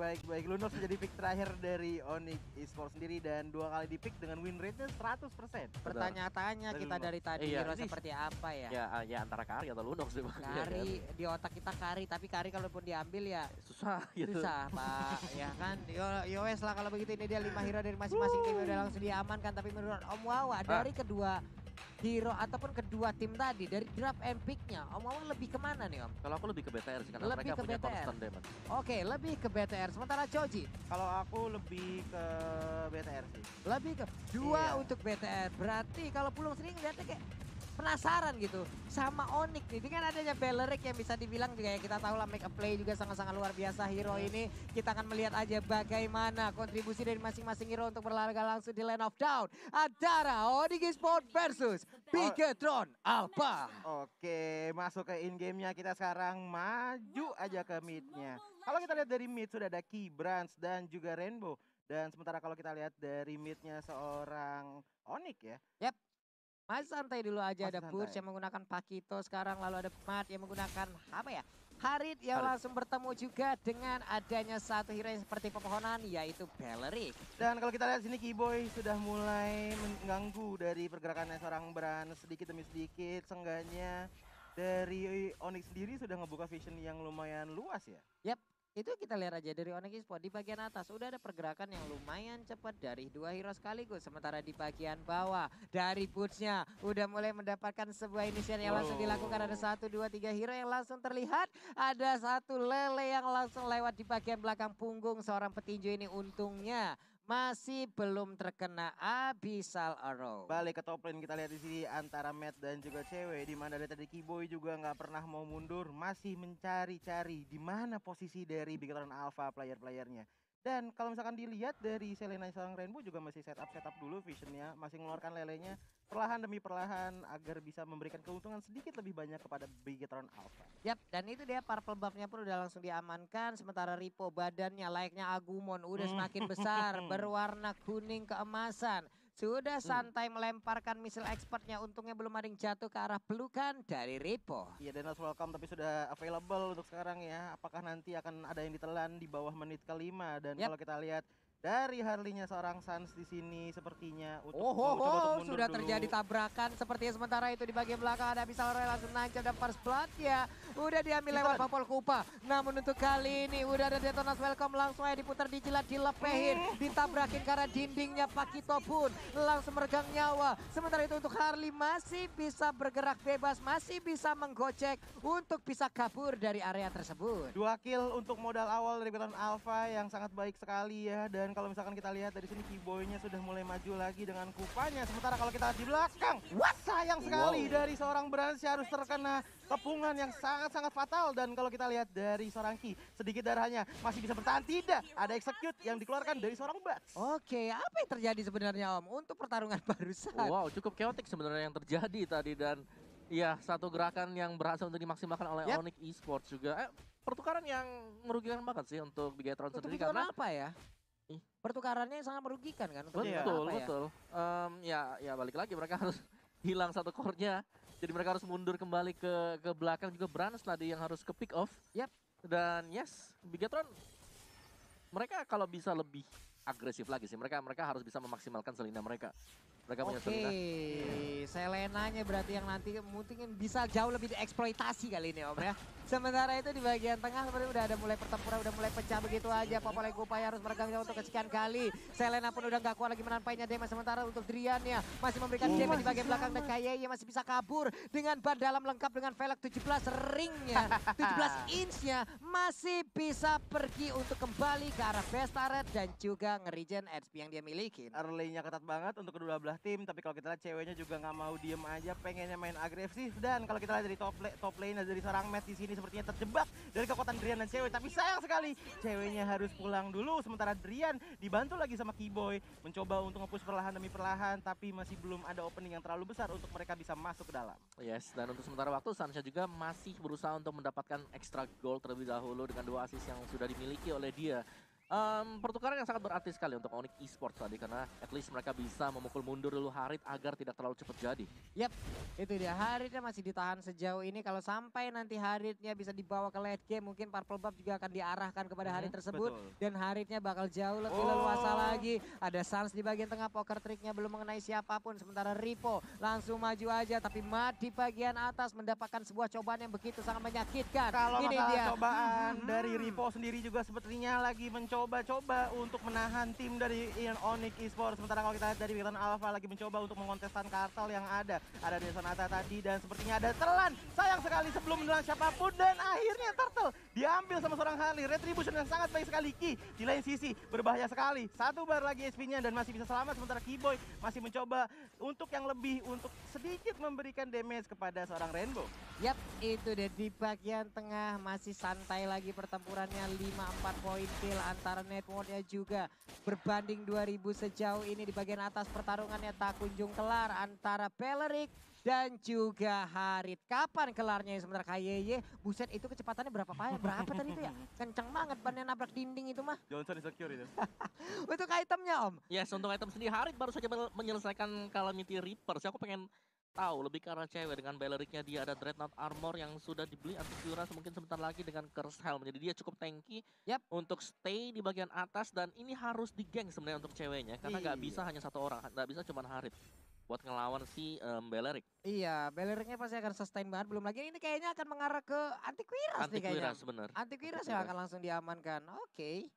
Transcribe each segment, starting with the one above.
baik. Lunox jadi pick terakhir dari Onyx Esports sendiri dan 2 kali di pick dengan win rate-nya 100%. Pertanyaan-tanya kita Lunox. dari tadi Iya, Hero ini seperti apa ya? Ya antara Kari atau Lunox sih Bang. Iya kan? Kari, di otak kita Kari, tapi Kari kalaupun diambil ya Susah gitu. susah Pak, ya kan? Yo wes lah kalau begitu, ini dia 5 hero dari masing-masing tim udah langsung diamankan. Tapi menurut Om Wawa dari kedua hero ataupun kedua tim tadi, dari draft and pick-nya, Om Wawa lebih kemana nih Om? Kalau aku lebih ke BTR sih karena Lebih mereka ke punya BTR. constant damage. Oke, lebih ke BTR. Sementara Joji Kalau aku lebih ke BTR sih. lebih ke dua Iya. untuk BTR. Berarti kalau Pulung sering lihatnya kayak penasaran gitu sama Onyx nih. Dengan adanya Belleric yang bisa dibilang juga ya kita tahu lah make a play juga sangat-sangat luar biasa hero ini. Kita akan melihat aja bagaimana kontribusi dari masing-masing hero untuk berlaga langsung di Land of Down. Antara Onyx Esports versus Bigetron Alpha. Oke, masuk ke in game-nya kita sekarang maju aja ke mid-nya. Kalau kita lihat dari mid sudah ada Key, Brands dan juga Rainbow. Dan sementara kalau kita lihat dari mid-nya seorang Onyx ya. Masih santai dulu aja, Masih ada Purge santai. yang menggunakan Pakito sekarang, lalu ada Mat yang menggunakan apa ya? Harit yang Harit. langsung bertemu juga dengan adanya satu hero yang seperti pepohonan yaitu Belleric. Dan kalau kita lihat sini Keyboy sudah mulai mengganggu dari pergerakannya seorang Brand sedikit demi sedikit. Seenggaknya dari Onyx sendiri sudah ngebuka vision yang lumayan luas ya. Itu kita lihat aja dari Onyx Esports di bagian atas udah ada pergerakan yang lumayan cepat dari dua hero sekaligus. Sementara di bagian bawah dari Purge-nya udah mulai mendapatkan sebuah inisial yang langsung dilakukan. Ada 1, 2, 3 hero yang langsung terlihat. Ada satu lele yang langsung lewat di bagian belakang punggung seorang petinju ini, untungnya masih belum terkena Abyssal Arrow. Balik ke top lane kita lihat di sini antara Matt dan juga cewek, di mana dari tadi Keyboy juga nggak pernah mau mundur, masih mencari-cari di mana posisi dari Bigetron Alpha player-playernya. Dan kalau misalkan dilihat dari Selena seorang Rainbow juga masih setup dulu visionnya, masih mengeluarkan lelenya perlahan demi perlahan agar bisa memberikan keuntungan sedikit lebih banyak kepada Bigetron Alpha. Yap, dan itu dia purple buff-nya pun udah langsung diamankan. Sementara Ripo badannya layaknya Agumon udah semakin besar, berwarna kuning keemasan. Sudah santai melemparkan misil expertnya, untungnya belum ada yang jatuh ke arah pelukan dari Ripo. Iya, Denos welcome tapi sudah available untuk sekarang ya. Apakah nanti akan ada yang ditelan di bawah menit kelima? Dan kalau kita lihat dari Harley-nya seorang Sans di sini sepertinya untuk mencoba untuk mundur sudah dulu. terjadi tabrakan sepertinya. Sementara itu di bagian belakang ada Abyssal Arrow langsung nancap dan first blood ya. Udah diambil lewat Papol Kupa. Namun untuk kali ini udah ada Detonas welcome, langsung aja diputar, dijilat, dilepehin, ditabrakin karena dindingnya. Pakito pun langsung meregang nyawa. Sementara itu untuk Harley masih bisa bergerak bebas, masih bisa menggocek untuk bisa kabur dari area tersebut. 2 kill untuk modal awal dari Bigetron Alpha yang sangat baik sekali ya. Dan kalau misalkan kita lihat dari sini Keyboy-nya sudah mulai maju lagi dengan kupanya. Sementara kalau kita lihat di belakang, sayang sekali dari seorang Brands harus terkena kepungan yang sangat-sangat fatal. Dan kalau kita lihat dari seorang Key, sedikit darahnya masih bisa bertahan. Tidak, ada execute yang dikeluarkan dari seorang Bats. Oke, apa yang terjadi sebenarnya Om untuk pertarungan barusan? Wow, cukup chaotic sebenarnya yang terjadi tadi, dan iya, satu gerakan yang berhasil untuk dimaksimalkan oleh Onyx Esports juga. Pertukaran yang merugikan banget sih untuk Bigetron Untuk sendiri Bigetron karena apa ya? Pertukarannya sangat merugikan kan untuk betul, Bigetron apa ya? betul. Ya balik lagi mereka harus hilang satu core-nya. Jadi mereka harus mundur kembali ke belakang, juga Brands tadi yang harus ke pick off. Yap. Dan yes, Bigetron mereka kalau bisa lebih agresif lagi sih. Mereka harus bisa memaksimalkan Selena mereka. Mereka punya Selena. Selenanya berarti yang nanti mungkin bisa jauh lebih dieksploitasi kali ini Om ya. Sementara itu di bagian tengah seperti udah ada mulai pertempuran, udah mulai pecah begitu aja. Popolek upaya harus meregang jauh untuk kesekian kali. Selena pun udah gak kuat lagi menampainya damage. Sementara untuk Driannya masih memberikan damage di bagian belakang. Dan Kaye masih bisa kabur dengan ban dalam lengkap dengan velg 17 ringnya. 17 inch-nya masih bisa pergi untuk kembali ke arah best turret dan juga nge-regen HP yang dia miliki. Early-nya ketat banget untuk kedua belah tim, tapi kalau kita lihat ceweknya juga nggak mau diem aja, pengennya main agresif. Dan kalau kita lihat dari top lane dari seorang Matt di sini sepertinya terjebak dari kekuatan Drian dan cewek, tapi sayang sekali ceweknya harus pulang dulu. Sementara Drian dibantu lagi sama Keyboy mencoba untuk nge-push perlahan demi perlahan, tapi masih belum ada opening yang terlalu besar untuk mereka bisa masuk ke dalam. Yes, dan untuk sementara waktu Sansha juga masih berusaha untuk mendapatkan extra gold terlebih dahulu dengan 2 assist yang sudah dimiliki oleh dia. Pertukaran yang sangat berarti sekali untuk Onyx Esports tadi karena at least mereka bisa memukul mundur dulu Harit agar tidak terlalu cepat jadi. Yap, itu dia. Haritnya masih ditahan sejauh ini. Kalau sampai nanti Haritnya bisa dibawa ke late game, mungkin Purple Buff juga akan diarahkan kepada Harit tersebut. Betul. Dan Haritnya bakal jauh lebih leluasa lagi. Ada Sans di bagian tengah, poker triknya belum mengenai siapapun. Sementara Ripo langsung maju aja, tapi Mat di bagian atas mendapatkan sebuah cobaan yang begitu sangat menyakitkan. Kalau Ini masalah dia. cobaan dari Ripo sendiri juga sepertinya lagi mencoba-coba untuk menahan tim dari Onyx Esports. Sementara kalau kita lihat dari Big Alpha lagi mencoba untuk mengontestan kartel yang ada. Ada Desonata tadi dan sepertinya ada telan. Sayang sekali sebelum menelan siapapun dan akhirnya Turtle diambil sama seorang Harley. Retribution yang sangat baik sekali. Ki di lain sisi berbahaya sekali. Satu bar lagi SP-nya dan masih bisa selamat. Sementara Keyboy masih mencoba untuk yang lebih untuk sedikit memberikan damage kepada seorang Rainbow. Yap, itu deh di bagian tengah masih santai lagi pertempurannya. 5-4 poin kill antara networknya juga berbanding 2000 sejauh ini. Di bagian atas pertarungannya tak kunjung kelar antara Beleric dan juga Harit. Kapan kelarnya ya? Sementara KYY, buset itu kecepatannya berapa tadi itu ya? Kenceng banget bannya nabrak dinding itu mah. Johnson insecure itu. Untuk itemnya Om. Yes, untuk item sendiri Harit baru saja menyelesaikan Calamity Reaper. Aku pengen tahu lebih ke arah cewek dengan Belericnya dia ada Dreadnought Armor yang sudah dibeli Antivirus mungkin sebentar lagi dengan Curse Helm. Jadi dia cukup tanky untuk stay di bagian atas dan ini harus digeng sebenarnya untuk ceweknya karena nggak bisa hanya satu orang, nggak bisa cuma Harit buat ngelawan si Beleric. Iya, Belericnya pasti akan sustain banget. Belum lagi ini kayaknya akan mengarah ke Antivirus nih kayaknya. Antivirus bener. Antivirus yang akan langsung diamankan. Oke.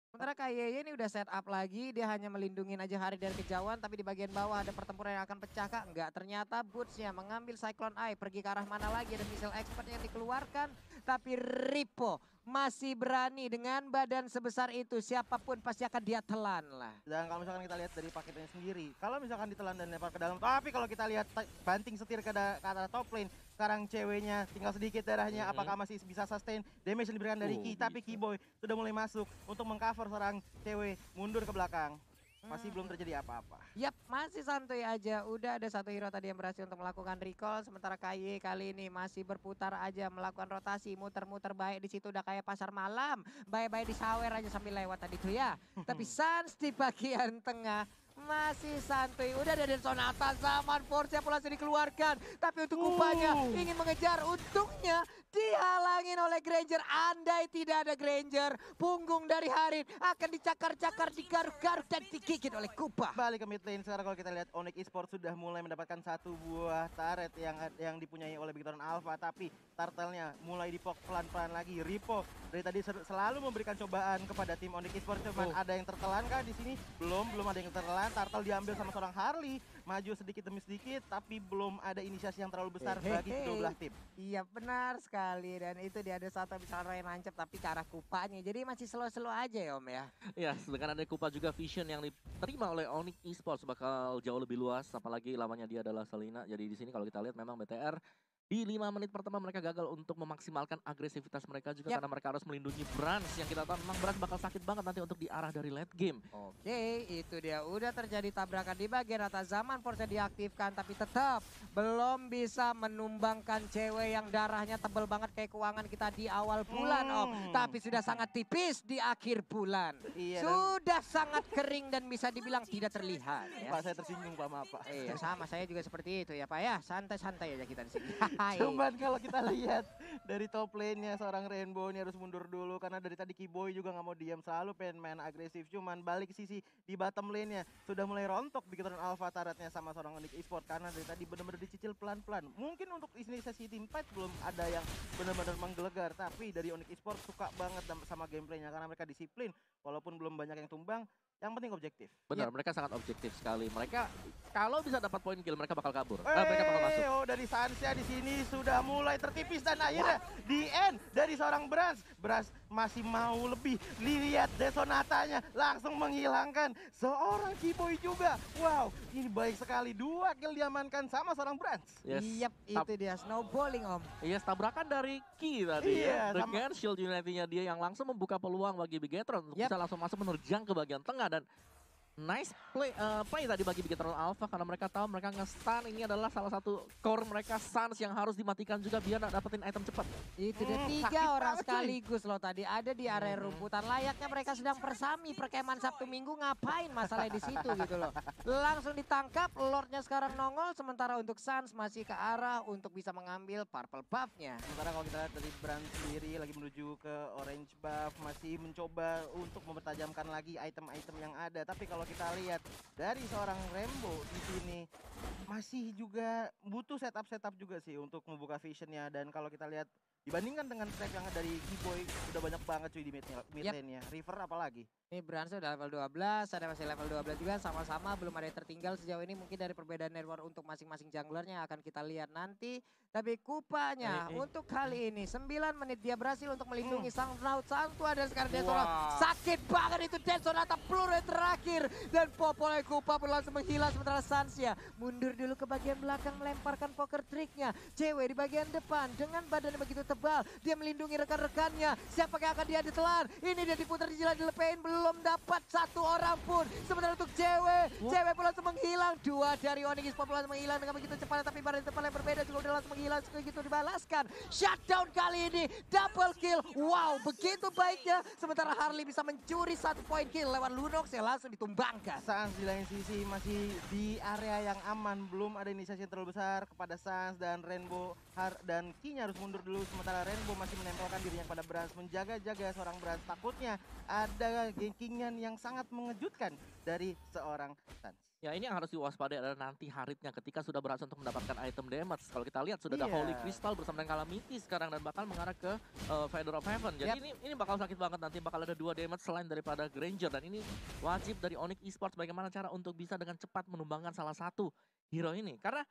Sementara KYY ini udah set up lagi, dia hanya melindungin aja Harit dari kejauhan, tapi di bagian bawah ada pertempuran yang akan pecah kah? Enggak, ternyata Boots-nya mengambil Cyclone Eye, pergi ke arah mana lagi, ada missile expert yang dikeluarkan, tapi Ripo masih berani dengan badan sebesar itu, siapapun pasti akan dia telan lah. Dan kalau misalkan kita lihat dari paketnya sendiri, kalau misalkan ditelan dan lempar ke dalam, tapi kalau kita lihat banting setir ke arah top lane, sekarang ceweknya tinggal sedikit darahnya, apakah masih bisa sustain damage yang diberikan dari Ki, tapi Keyboy sudah mulai masuk untuk mengcover seorang cewek mundur ke belakang. Masih belum terjadi apa-apa. Yap, masih santuy aja. Udah ada satu hero tadi yang berhasil untuk melakukan recall. Sementara KY kali ini masih berputar aja melakukan rotasi. Muter-muter baik di situ udah kayak pasar malam. Baik-baik disawer aja sambil lewat tadi tuh ya. Tapi Sans di bagian tengah masih santuy. Udah ada Desonata, Zaman Force yang langsung dikeluarkan. Tapi untuk kupanya ingin mengejar. Untungnya dihalangin oleh Granger. Andai tidak ada Granger, punggung dari Harit akan dicakar-cakar, digaruk-garuk dan digigit oleh Kupa. Balik ke mid lane sekarang kalau kita lihat Onyx Esports sudah mulai mendapatkan satu buah turret yang dipunyai oleh Big Alpha, tapi turtle-nya mulai dipok pelan-pelan lagi. Ripo dari tadi selalu memberikan cobaan kepada tim Onyx Esports, cuman ada yang tertelan kah di sini? Belum ada yang tertelan. Turtle diambil sama seorang Harley, maju sedikit demi sedikit, tapi belum ada inisiasi yang terlalu besar bagi kedua belah tim. Iya benar sekali, dan itu dia ada satu bisa Ray nancep tapi ke arah Kupanya, jadi masih slow-slow aja ya Om ya. Ya, sedangkan ada Kupa juga vision yang diterima oleh Onyx Esports bakal jauh lebih luas, apalagi lawannya dia adalah Selena. Jadi di sini kalau kita lihat memang BTR di 5 menit pertama mereka gagal untuk memaksimalkan agresivitas mereka juga karena mereka harus melindungi Brans yang kita tahu memang Brans bakal sakit banget nanti untuk diarah dari late game. Oke, itu dia udah terjadi tabrakan di bagian atas. Zaman Force diaktifkan tapi tetap belum bisa menumbangkan cewek yang darahnya tebel banget kayak keuangan kita di awal bulan Om. Tapi sudah sangat tipis di akhir bulan. Iya, sudah sangat kering dan bisa dibilang tidak terlihat. Ya. Pak, saya tersinggung Pak, maaf Pak. Iya sama, saya juga seperti itu ya Pak ya. Santai-santai aja kita di sini. Cuman kalau kita lihat dari top lane-nya seorang Rainbow ini harus mundur dulu karena dari tadi Keyboy juga nggak mau diam, selalu pengen main agresif. Cuman balik sisi di bottom lane-nya sudah mulai rontok Big Alpha turretnya sama seorang Onyx Esports karena dari tadi benar-benar dicicil pelan-pelan. Mungkin untuk sesi team fight belum ada yang benar-benar menggelegar, tapi dari Onyx Esports suka banget sama gameplaynya karena mereka disiplin walaupun belum banyak yang tumbang. Yang penting objektif. Benar, mereka sangat objektif sekali. Mereka kalau bisa dapat poin kill mereka bakal kabur. Mereka bakal masuk. Oh, dari Sansia di sini sudah mulai tertipis dan akhirnya di end dari seorang Brans. Brans masih mau lebih. Lihat Desonatanya langsung menghilangkan seorang Keyboy juga. Wow, ini baik sekali. 2 kill diamankan sama seorang Brans. Yap, itu dia snowballing Om. Iya, tabrakan dari Ki tadi Iya, ya. Dengan shield unity-nya dia yang langsung membuka peluang bagi Bigetron untuk bisa langsung masuk menerjang ke bagian tengah dan Nice play tadi bagi Bigetron Alpha karena mereka tahu mereka nge-stun ini adalah salah satu core mereka Suns yang harus dimatikan juga biar dapetin item cepat. Itu dia sakit 3 orang banget, cuy. sekaligus loh tadi ada di area rumputan. Layaknya mereka sedang persami perkemahan Sabtu Minggu, ngapain masalah di situ gitu loh. Langsung ditangkap, Lordnya sekarang nongol sementara untuk Suns masih ke arah untuk bisa mengambil purple buff-nya. Sementara kalau kita lihat dari Brand sendiri lagi menuju ke orange buff, masih mencoba untuk mempertajamkan lagi item-item yang ada. Tapi kalau kita lihat dari seorang Rembo di sini masih juga butuh setup juga sih untuk membuka visionnya. Dan kalau kita lihat dibandingkan dengan track yang dari Keyboy udah banyak banget cuy di mid lane-nya. River apalagi. Ini Brans udah level 12, ada masih level 12 juga sama-sama, belum ada yang tertinggal sejauh ini. Mungkin dari perbedaan network untuk masing-masing junglernya akan kita lihat nanti. Tapi Kupanya untuk kali ini 9 menit dia berhasil untuk melindungi sang Santua dan sekarang Dead Sonata. Sakit banget itu Dead Sonata, peluru yang terakhir. Dan Popolai Kupa pun langsung menghilang sementara Sansya mundur dulu ke bagian belakang melemparkan poker tricknya. Cewek di bagian depan dengan badannya begitu tebal, dia melindungi rekan-rekannya. Siapa yang akan dia ditelan? Ini dia diputar di jalan dilepein, belum dapat satu orang pun. Sementara untuk cewek pun langsung menghilang. 2 dari Onyx Esports langsung menghilang dengan begitu cepat, tapi badan depan yang berbeda juga udah langsung menghilang begitu dibalaskan. Shutdown kali ini, double kill. Wow, begitu baiknya. Sementara Harley bisa mencuri 1 poin kill lewat Lunox yang langsung ditumbangkan. Sans di lain sisi masih di area yang aman, belum ada inisiasi yang terlalu besar kepada Sans dan Rainbow dan Kinya harus mundur dulu. Sementara Rainbow masih menempelkan dirinya pada Brans, menjaga-jaga seorang Brans. Takutnya ada gankingan yang sangat mengejutkan dari seorang Sans. Ya ini yang harus diwaspadai adalah nanti Haritnya ketika sudah berhasil untuk mendapatkan item damage. Kalau kita lihat sudah ada Holy Crystal bersama dengan Calamity sekarang dan bakal mengarah ke Feather of Heaven. Jadi ini bakal sakit banget, nanti bakal ada 2 damage selain daripada Granger. Dan ini wajib dari Onyx Esports bagaimana cara untuk bisa dengan cepat menumbangkan salah satu hero ini. Karena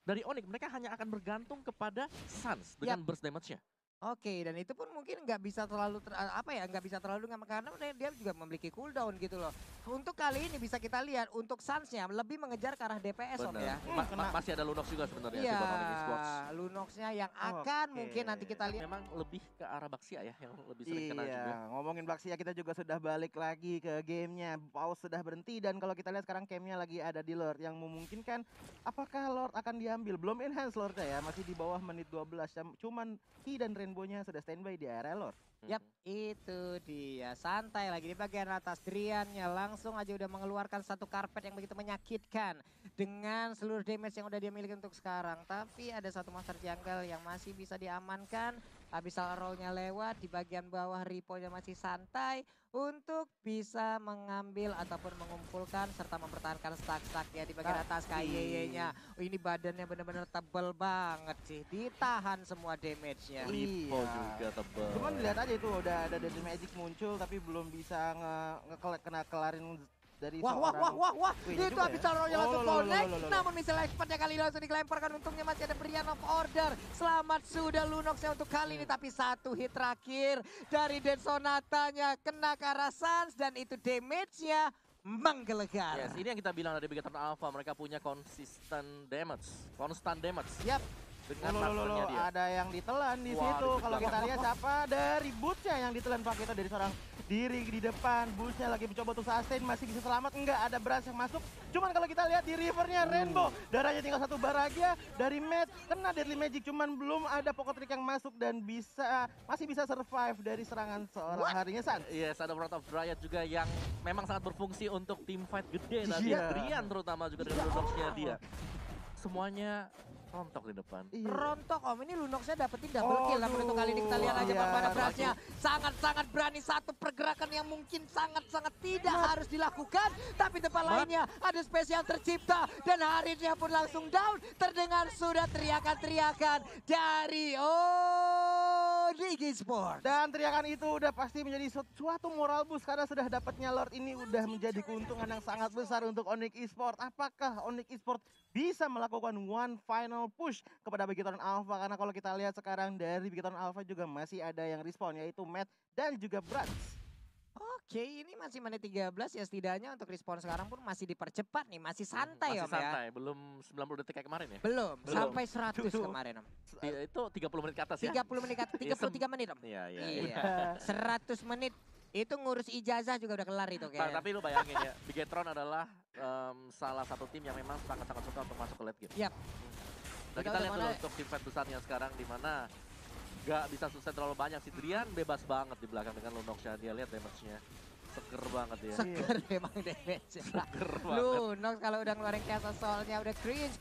dari Onyx mereka hanya akan bergantung kepada Suns dengan burst damage-nya. Oke, dan itu pun mungkin nggak bisa terlalu nggak bisa terlalu karena dia juga memiliki cooldown gitu loh. Untuk kali ini bisa kita lihat untuk Suns-nya lebih mengejar ke arah DPS Om ya. Masih ada Lunox juga sebenarnya Iya, si Onyx Esports. Lunox-nya yang akan mungkin nanti kita lihat. Memang lebih ke arah Baxia ya yang lebih sering kena juga. Ngomongin Baxia kita juga sudah balik lagi ke gamenya. Pause sudah berhenti dan kalau kita lihat sekarang campnya lagi ada di Lord yang memungkinkan apakah Lord akan diambil. Belum enhance Lordnya ya, masih di bawah menit 12. Cuman Ki dan Rainbow-nya sudah standby di area Lord. Yap, itu dia. Santai lagi di bagian atas. Driannya langsung aja udah mengeluarkan satu karpet yang begitu menyakitkan dengan seluruh damage yang udah dia miliki untuk sekarang. Tapi ada satu monster jungle yang masih bisa diamankan. Abyssal roll-nya lewat, di bagian bawah Ripo-nya masih santai untuk bisa mengambil ataupun mengumpulkan serta mempertahankan stack-stacknya di bagian atas KYY-nya. Ini badannya benar-benar tebel banget sih, ditahan semua damage-nya. Ripo juga tebel. Cuman lihat aja itu udah ada Deadly Magic muncul tapi belum bisa kena kelarin dari Wah, itu Abyssal roll-nya langsung connect. Namun missile expert-nya kali ini langsung dilemparkan. Untungnya masih ada Brian of Order. Selamat sudah Lunox-nya untuk kali ini. Tapi 1 hit terakhir dari Dead Sonata-nya kena ke arah Suns. Dan itu damage-nya menggelegar. Yes, ini yang kita bilang dari Bigetron Alpha. Mereka punya constant damage. Yap. Dengan partnernya dia. Ada yang ditelan di situ. Kalau kita lihat siapa dari Boots-nya yang ditelan Pak, kita dari seorang diri di depan. Boots-nya lagi mencoba untuk sustain, masih bisa selamat. Enggak, ada Brans yang masuk. Cuman kalau kita lihat di River-nya Rainbow, darahnya tinggal 1 Baragia dari Matt, kena Deadly Magic. Cuman belum ada Pocket Trick yang masuk dan masih bisa survive dari serangan seorang harinya Sans. Yes, ada Wrath of Dryad juga yang memang sangat berfungsi untuk team fight gede. Tadi Brian terutama juga dengan Lunox-nya dia. Semuanya rontok di depan. Rontok Om, ini Lunox-nya dapetin double kill. Namun untuk kali ini kita lihat aja pada Brans-nya. Sangat-sangat berani, satu pergerakan yang mungkin sangat-sangat tidak harus dilakukan. Tapi tempat lainnya ada spesial tercipta. Dan Haritnya pun langsung down. Terdengar sudah teriakan-teriakan dari Onyx Esports. Dan teriakan itu udah pasti menjadi suatu moral boost karena sudah dapatnya Lord ini udah menjadi keuntungan yang sangat besar untuk Onyx Esports. Apakah Onyx Esports bisa melakukan one final push kepada Bigetron Alpha? Karena kalau kita lihat sekarang dari Bigetron Alpha juga masih ada yang respawn, yaitu Matt dan juga Brans. Oke, ini masih menit 13 ya, setidaknya untuk respawn sekarang pun masih dipercepat nih, masih santai Masih Om santai, ya. belum 90 detik kayak kemarin ya? Belum. Sampai 100 kemarin Om. Itu 30 menit ke atas ya? 30 menit, 33 menit Om. Iya. 100 menit Itu ngurus ijazah juga udah kelar itu kayaknya. Tapi lu bayangin ya, Bigetron adalah salah satu tim yang memang sangat-sangat suka untuk masuk ke late game. Yap. Nah kita lihat dulu untuk tim fight besarnya sekarang di mana gak bisa sukses terlalu banyak. Si Drian bebas banget di belakang dengan Lunox-nya. Dia lihat damage-nya. Seger banget ya. Seger emang damage. Seger banget. Lunox kalau udah ngeluarin Castle Soul-nya udah cringe.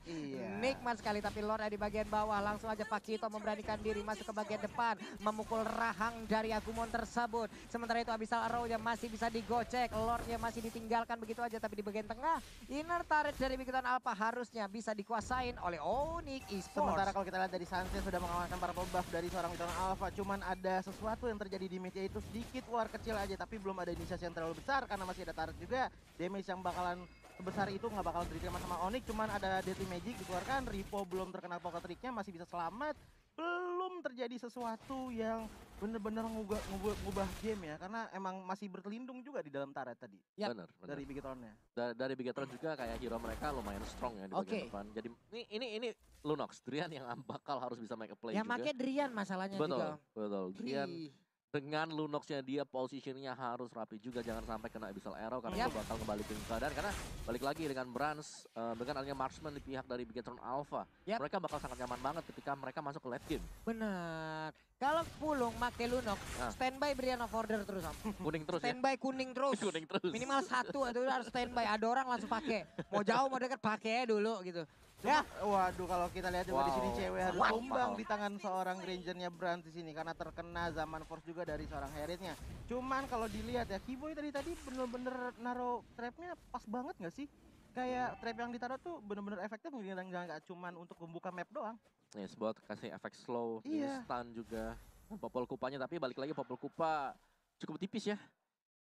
Iya. Nikmat sekali, tapi Lord ada di bagian bawah. Langsung aja Pakito memberanikan diri masuk ke bagian depan. Memukul rahang dari Agumon tersebut. Sementara itu Abyssal Arrow-nya masih bisa digocek. Lord-nya masih ditinggalkan begitu aja. Tapi di bagian tengah, inner turret dari Bigetron Alpha harusnya bisa dikuasain oleh Onyx Esports. Sementara kalau kita lihat dari Sunset sudah mengamankan para buff dari seorang Bigetron Alpha. Cuman ada sesuatu yang terjadi di mid, yaitu sedikit war kecil aja. Tapi belum ada inisiasi yang terlalu besar karena masih ada turret juga. Damage yang bakalan sebesar itu nggak bakal diterima sama Onyx. Cuman ada Deadly Magic dikeluarkan. Ripo belum terkena pocket trick-nya, masih bisa selamat. Belum terjadi sesuatu yang bener-bener ngubah game ya. Karena emang masih berlindung juga di dalam turret tadi. Yap. Benar. Dari Bigetronnya. Dari Bigetron juga kayak hero mereka lumayan strong ya di bagian depan. Jadi ini Lunox, Drian yang bakal harus bisa make a play Ya juga. makanya Drian masalahnya juga. Betul. Drian Ih. dengan Lunox-nya dia positioningnya harus rapi juga, jangan sampai kena Abyssal Arrow karena Yap. itu bakal kembali ke keadaan. Karena balik lagi dengan Brans, dengan adanya marksman di pihak dari Bigetron Alpha, Yap. mereka bakal sangat nyaman banget ketika mereka masuk ke late game. Benar. Kalau Pulung make Lunox, Nah. standby Brian of Order terus Om. Kuning terus ya. Standby kuning terus. Kuning terus. Minimal satu itu harus standby. Ada orang langsung pakai. Mau jauh mau dekat pakai dulu gitu. Ya. Waduh, kalau kita lihat juga di sini Wow. cewek harus Wow. tumbang Wow. di tangan seorang Rangernya Brand di sini karena terkena zaman force juga dari seorang Heritnya. Cuman kalau dilihat ya, Kiboy tadi bener-bener naro trapnya pas banget nggak sih? Kayak trap yang ditaruh tuh bener-bener efektif, nggak cuman untuk membuka map doang. Yes, buat kasih efek slow, Iya. stun juga. Dan Popol Kupanya, tapi balik lagi Popol Kupa cukup tipis ya.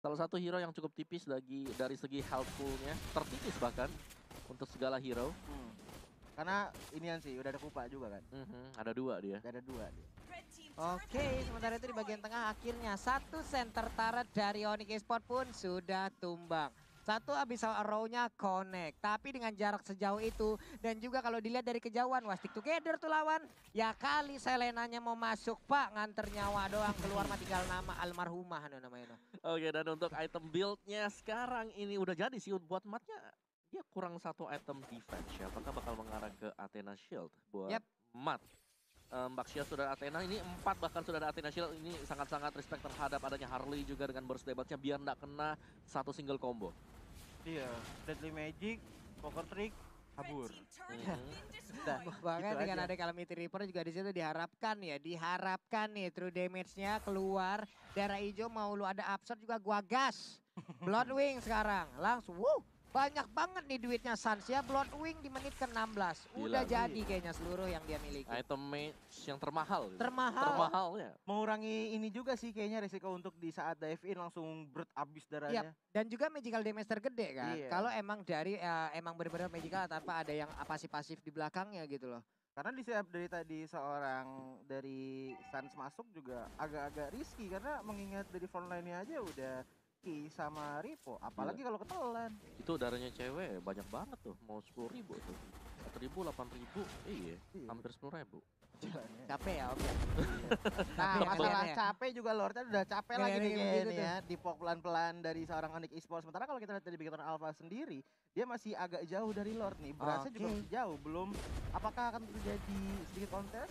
Salah satu hero yang cukup tipis dari segi healthful-nya, tertipis bahkan untuk segala hero. Karena inian sih, udah ada Kupa juga kan. Ada dua dia. Ada dua dia. Oke, sementara itu di bagian tengah akhirnya satu center turret dari Onyx Esports pun sudah tumbang. Satu Abyssal Arrow-nya connect, tapi dengan jarak sejauh itu dan juga kalau dilihat dari kejauhan, wah stick together tuh lawan. Ya kali Selenanya mau masuk Pak, nganter nyawa doang, keluar mah tinggal nama almarhumah namanya. Oke, dan untuk item build-nya sekarang ini udah jadi sih buat matnya. Dia kurang satu item defense ya, apakah bakal mengarah ke Athena Shield buat mat. Baxia sudah ada Athena, ini 4 bahkan sudah ada Athena Shield. Ini sangat-sangat respect terhadap adanya Harley juga dengan burst damage-nya biar nggak kena satu single combo. Iya, Deadly Magic, Poker Trick, kabur. Udah, Bahkan gitu dengan aja. ada Calamity Reaper juga di situ diharapkan nih true damage-nya keluar. Darah hijau mau lu ada absurd juga gua gas. Bloodwing sekarang langsung banyak banget nih duitnya Suns ya. Bloodwing di menit ke-16. Udah Gila, jadi kayaknya seluruh yang dia miliki. Item mage yang termahal. Gitu. Termahal. Termahalnya. Mengurangi ini juga sih kayaknya resiko untuk di saat dive in langsung berat abis darahnya. Dan juga magical damage tergede kan. Iya. Kalau emang dari emang benar-benar magical tanpa ada yang pasif-pasif di belakangnya gitu loh. Karena di setiap dari tadi seorang dari Suns masuk juga agak-agak risky karena mengingat dari front line-nya aja udah Ki sama Ripo, apalagi kalau ketelan. Itu darahnya cewek banyak banget tuh, mau 10.000 tuh. 4.000, 8.000, iya, hampir 10.000. Capek ya Om ya. Nah, Capek masalah ya. capek juga Lordnya udah capek Ya, lagi ya, nih ya, kayaknya gitu nih ya. Dipok pelan-pelan dari seorang Onyx Esports. Sementara kalau kita lihat dari Bigetron Alpha sendiri, dia masih agak jauh dari Lord nih. Berasnya juga Oke. masih jauh. Belum, apakah akan terjadi sedikit kontes?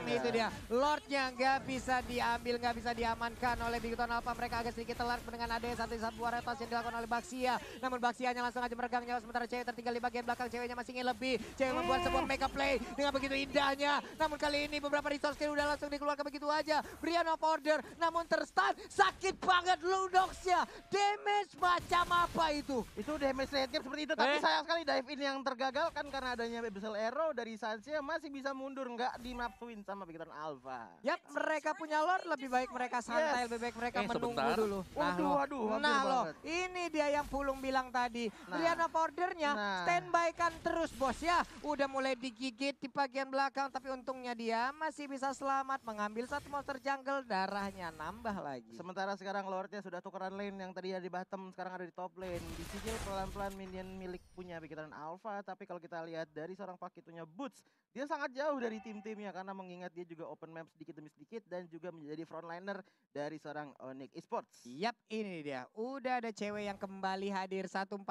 Itu dia, Lordnya nggak bisa diambil, nggak bisa diamankan oleh Bigetron Alpha. Mereka agak sedikit telat dengan adanya satu buah rotas yang dilakukan oleh Baxia. Namun Baxianya langsung aja meregang nyawa, sementara cewek tertinggal di bagian belakang. Ceweknya masih ingin lebih. Cewek membuat sebuah mega play dengan begitu indahnya. Namun kali ini beberapa resource skill udah langsung dikeluarkan begitu aja. Brian of Order namun terstun. Sakit banget Lunox-nya. Damage macam apa itu? Itu damage rate cap seperti itu, tapi sayang sekali dive in yang tergagalkan karena adanya Abyssal Arrow dari Sansia masih bisa mundur, nggak dinapsuin sama Bigetron Alpha. Yap, mereka punya Lord, lebih baik mereka santai, Yes. lebih baik mereka menunggu sebentar. dulu. Waduh, waduh, hampir nah loh, banget. ini dia yang Pulung bilang tadi. Nah. Brian of Order-nya Nah. standby kan terus bos ya. Udah mulai digigit di bagian belakang, tapi untungnya dia masih bisa selamat mengambil satu monster jungle, darahnya nambah lagi. Sementara sekarang Lordnya sudah tukeran lane yang tadi di bottom, sekarang ada di top lane. Dicicil pelan-pelan minion milik punya Bigetron Alpha, tapi kalau kita lihat dari seorang pakitunya Boots, dia sangat jauh dari tim-timnya karena mengingat dia juga open map sedikit demi sedikit dan juga menjadi frontliner dari seorang Onyx Esports. Yap, ini dia. Udah ada cewek yang kembali hadir 149.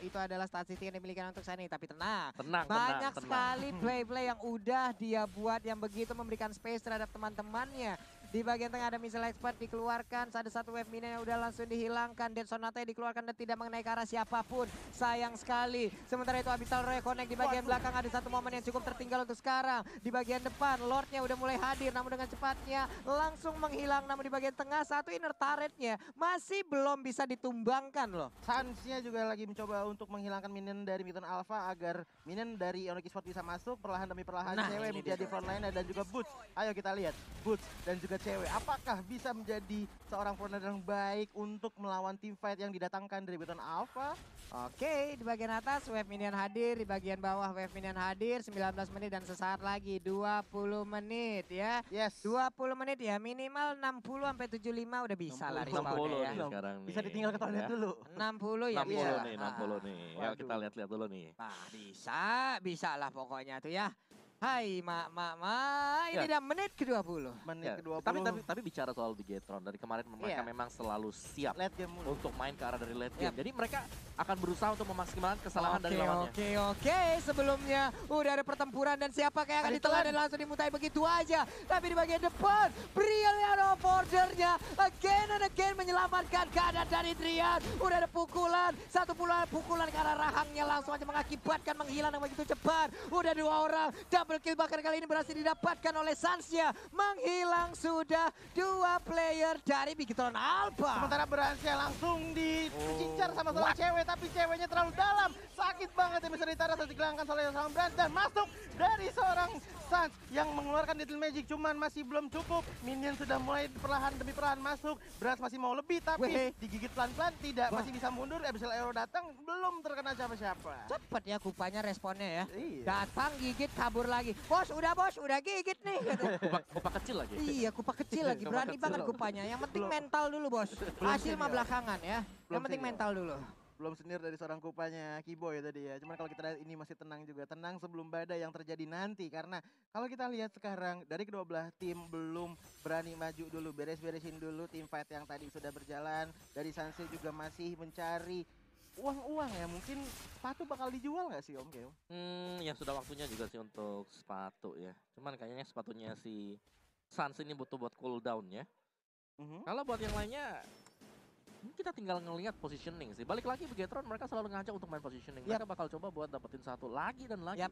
Itu adalah statistik yang dimiliki untuk saat ini. Tapi tenang, banyak sekali play-play yang udah dia buat yang begitu memberikan space terhadap teman-temannya. Di bagian tengah ada missile expert dikeluarkan, ada satu wave minion yang udah langsung dihilangkan. Dead Sonata dikeluarkan dan tidak mengenai ke arah siapapun. Sayang sekali. Sementara itu Abyssal Reconnect di bagian belakang ada satu momen yang cukup tertinggal untuk sekarang. Di bagian depan Lordnya udah mulai hadir namun dengan cepatnya langsung menghilang. Namun di bagian tengah satu inner turretnya masih belum bisa ditumbangkan loh. Suns-nya juga lagi mencoba untuk menghilangkan minion dari Mitten Alpha agar minion dari Onyx Esports bisa masuk perlahan demi perlahan. Cewek menjadi frontliner dan juga Boots. Ayo kita lihat Boots dan juga cewek apakah bisa menjadi seorang frontliner yang baik untuk melawan team fight yang didatangkan dari Mitten Alpha. Oke, di bagian atas wave minion hadir, di bagian bawah wave minion hadir 19 menit dan sesaat lagi 20 menit ya. Yes. 20 menit ya, minimal 60 sampai 75 udah bisa lah respawnnya ya. Sekarang nih. Bisa ditinggal ke toilet dulu. 60 ya 60 bisa lah. nih, 60 nih. Ya kita lihat-lihat dulu nih. Nah, bisa lah pokoknya tuh ya. Hai ini Ya. udah menit ke-20. Menit Ya, ke-20. tapi bicara soal Bigetron dari kemarin mereka memang selalu siap late game mulu. untuk main ke arah dari late game. Jadi mereka akan berusaha untuk memaksimalkan kesalahan dari Oke, lawannya. oke. Sebelumnya udah ada pertempuran dan siapa yang akan ditelan dan langsung dimutai begitu aja. Tapi di bagian depan, Brilliant of Order-nya again and again menyelamatkan keadaan dari Trian. Udah ada pukulan, satu pukulan ke arah rahangnya langsung aja mengakibatkan menghilang yang begitu cepat. Udah dua orang, double kill bahkan kali ini berhasil didapatkan oleh Suns-nya. Menghilang sudah dua player dari Bigetron Alpha. Sementara berhasil langsung dicincar sama seorang cewek, tapi ceweknya terlalu dalam. Sakit banget yang bisa ditaras dan dihilangkan oleh seorang Brand dan masuk dari seorang Suns yang mengeluarkan Little Magic, cuman masih belum cukup. Minion sudah mulai perlahan demi perlahan masuk. Brand masih mau lebih tapi digigit pelan-pelan tidak, masih bisa mundur. Abyssal Arrow datang belum terkena siapa-siapa. Cepet ya Kupanya responnya ya. Iya. Datang gigit kabur lagi. Bos, udah gigit nih. Kupak kecil lagi. Iya, Kupa kecil lagi. Berani banget Kupanya. Yang penting mental dulu, Bos. Hasil mah belakangan ya. Yang penting mental dulu. Belum senior dari seorang Kupanya Kiboy tadi ya. Cuman kalau kita lihat ini masih tenang juga. Tenang sebelum badai yang terjadi nanti. Karena kalau kita lihat sekarang dari kedua belah tim belum berani maju dulu. Beres-beresin dulu tim fight yang tadi sudah berjalan. Dari Sanse juga masih mencari uang-uang ya. Mungkin sepatu bakal dijual nggak sih Om Keo? Ya sudah waktunya juga sih untuk sepatu ya. Cuman kayaknya sepatunya si Suns ini butuh buat cooldown ya. Kalau buat yang lainnya kita tinggal ngelihat positioning sih. Balik lagi Bigetron mereka selalu ngajak untuk main positioning. Mereka bakal coba buat dapetin satu lagi dan lagi.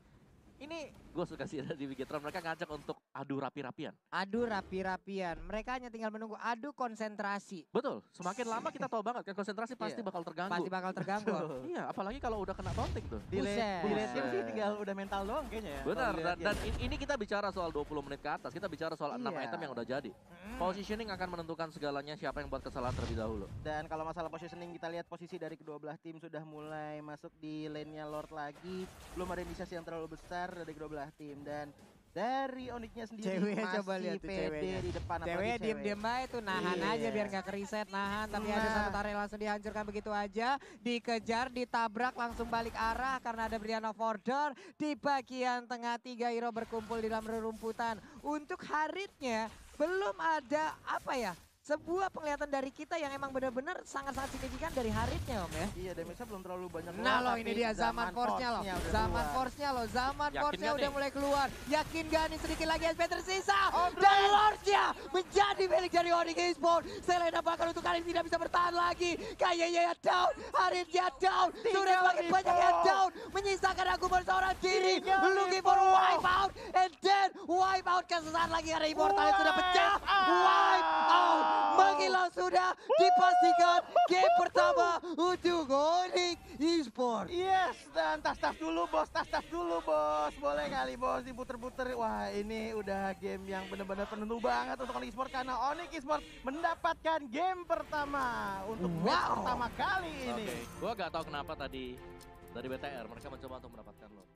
Ini gue suka sih di Bigetron mereka ngajak untuk adu rapi-rapian. Adu rapi-rapian. Mereka hanya tinggal menunggu adu konsentrasi. Betul. Semakin lama kita tahu banget kan konsentrasi pasti bakal terganggu. Pasti bakal terganggu. Iya, apalagi kalau udah kena taunting tuh. Di late game sih tinggal udah mental doang kayaknya ya. Benar, dan ini kita bicara soal 20 menit ke atas. Kita bicara soal 6 item yang udah jadi. Positioning akan menentukan segalanya siapa yang buat kesalahan terlebih dahulu. Dan kalau masalah positioning kita lihat posisi dari kedua belah tim sudah mulai masuk di lane-nya Lord lagi. Belum ada inisiasi yang terlalu besar dari kedua belah tim dan dari Onyx-nya sendiri ceweknya masih coba lihat tuh pede di depan. Ceweknya diem-diem aja tuh nahan aja biar nggak keriset nahan. Tapi ada satu tarik langsung dihancurkan begitu aja. Dikejar, ditabrak langsung balik arah karena ada Brilliant of Order. Di bagian tengah 3 hero berkumpul di dalam rerumputan. Untuk Haritnya belum ada apa ya, sebuah penglihatan dari kita yang emang benar-benar sangat-sangat signifikan dari Haritnya Om ya. Iya, damage-nya belum terlalu banyak. Nah loh ini dia zaman force-nya loh. Zaman force-nya loh. Zaman force-nya udah mulai keluar. Yakin gak nih sedikit lagi SP tersisa. Dan Lord-nya menjadi milik dari Onyx Esports. Selena bahkan untuk kali ini tidak bisa bertahan lagi. Kayaknya ya down. Haritnya down. Sudah semakin banyak yang down. Menyisakan aku seorang diri. Looking for wipe out. And then wipe out kesesaat lagi karena Immortal sudah pecah. Wipe out. Menghilang sudah dipastikan game pertama untuk Onyx Esports. Yes, dan tas-tas dulu bos, tas-tas dulu bos. Boleh kali bos diputer-puter. Wah ini udah game yang benar-benar penentu banget untuk Onyx Esports. Karena Onyx Esports mendapatkan game pertama untuk match pertama kali ini. Gua gak tahu kenapa tadi dari BTR mereka mencoba untuk mendapatkan lo.